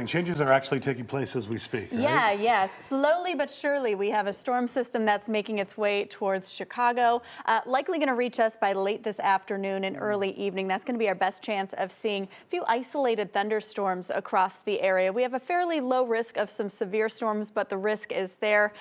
Changes are actually taking place as we speak, right? Yeah. Slowly but surely, we have a storm system that's making its way towards Chicago, likely going to reach us by late this afternoon and early evening. That's going to be our best chance of seeing a few isolated thunderstorms across the area. We have a fairly low risk of some severe storms, but the risk is there.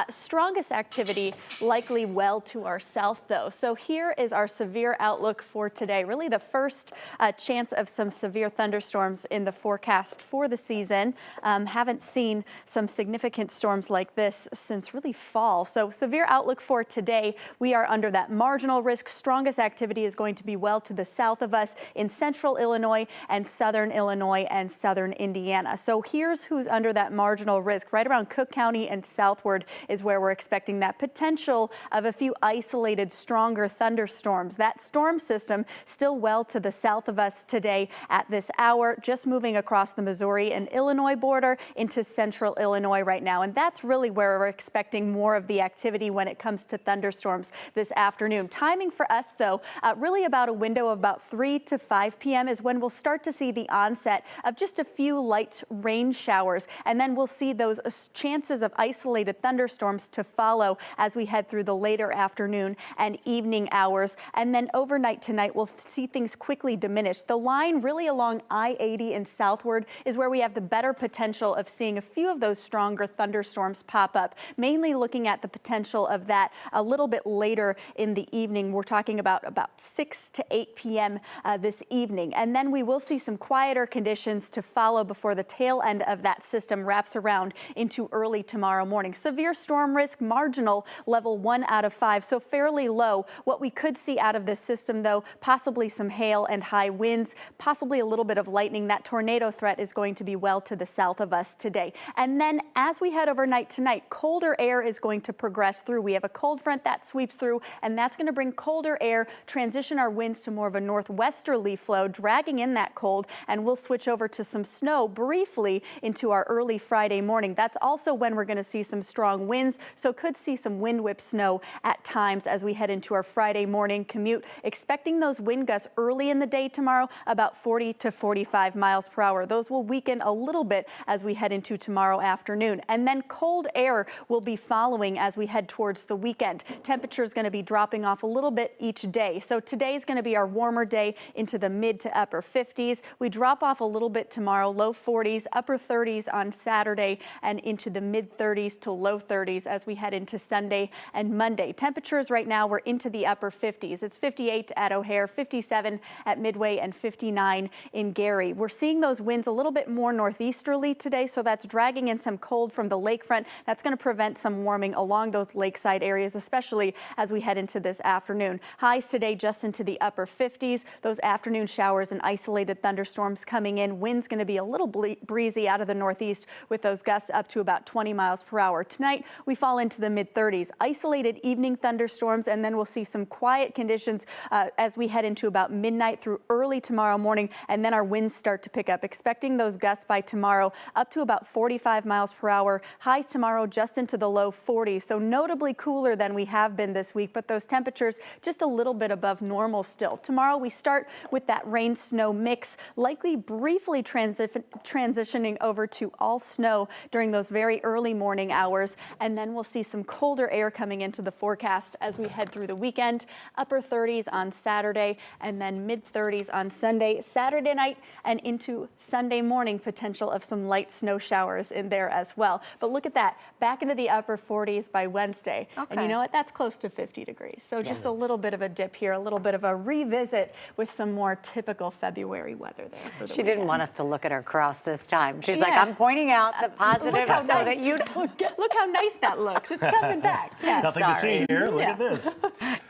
Strongest activity likely well to our south, though. So here is our severe outlook for today. Really the first chance of some severe thunderstorms in the forecast for the season. Haven't seen some significant storms like this since really fall. So severe outlook for today. We are under that marginal risk. Strongest activity is going to be well to the south of us in central Illinois and southern Illinois and southern Indiana. So here's who's under that marginal risk. Right around Cook County and southward is where we're expecting that potential of a few isolated stronger thunderstorms. That storm system still well to the south of us today at this hour, just moving across the Missouri and Illinois border into central Illinois right now. And that's really where we're expecting more of the activity when it comes to thunderstorms this afternoon. Timing for us, though, really about a window of about 3 to 5 p.m. is when we'll start to see the onset of just a few light rain showers. And then we'll see those chances of isolated thunderstorms to follow as we head through the later afternoon and evening hours. And then overnight tonight, we'll see things quickly diminish. The line really along I-80 and southward is where we have the better potential of seeing a few of those stronger thunderstorms pop up, mainly looking at the potential of that a little bit later in the evening. We're talking about 6 to 8 p.m. This evening. And then we will see some quieter conditions to follow before the tail end of that system wraps around into early tomorrow morning. Severe storm risk, marginal, level 1 out of 5, so fairly low. What we could see out of this system, though, possibly some hail and high winds, possibly a little bit of lightning. That tornado threat is going to be well to the south of us today. And then as we head overnight tonight, colder air is going to progress through. We have a cold front that sweeps through, and that's going to bring colder air, transition our winds to more of a northwesterly flow, dragging in that cold, and we'll switch over to some snow briefly into our early Friday morning. That's also when we're going to see some strong winds, so could see some wind whip snow at times as we head into our Friday morning commute. Expecting those wind gusts early in the day tomorrow, about 40 to 45 miles per hour. Those will weaken a little bit as we head into tomorrow afternoon. And then cold air will be following as we head towards the weekend. Temperature is going to be dropping off a little bit each day. So today is going to be our warmer day into the mid to upper 50s. We drop off a little bit tomorrow, low 40s, upper 30s on Saturday, and into the mid 30s to low 30s as we head into Sunday and Monday. Temperatures right now, we're into the upper 50s. It's 58 at O'Hare, 57 at Midway, and 59 in Gary. We're seeing those winds a little bit more northeasterly today, so that's dragging in some cold from the lakefront. That's going to prevent some warming along those lakeside areas, especially as we head into this afternoon. Highs today just into the upper 50s. Those afternoon showers and isolated thunderstorms coming in. Winds going to be a little breezy out of the northeast with those gusts up to about 20 miles per hour. Tonight, we fall into the mid 30s. Isolated evening thunderstorms, and then we'll see some quiet conditions as we head into about midnight through early tomorrow morning, and then our winds start to pick up. Expecting those gusts by tomorrow up to about 45 miles per hour. Highs tomorrow just into the low 40s, so notably cooler than we have been this week, but those temperatures just a little bit above normal still. Tomorrow we start with that rain-snow mix, likely briefly transitioning over to all snow during those very early morning hours, and then we'll see some colder air coming into the forecast as we head through the weekend. Upper 30s on Saturday, and then mid 30s on Sunday, Saturday night, and into Sunday morning, potential of some light snow showers in there as well. But look at that, back into the upper 40s by Wednesday. Okay. And you know what? That's close to 50 degrees. So just a little bit of a dip here, a little bit of a revisit with some more typical February weather there for the weekend. Didn't want us to look at her cross this time. She's like, I'm pointing out the positive so that you don't. Look how nice that looks. It's coming back. Yeah, Nothing to see here. Look at this.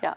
Yeah.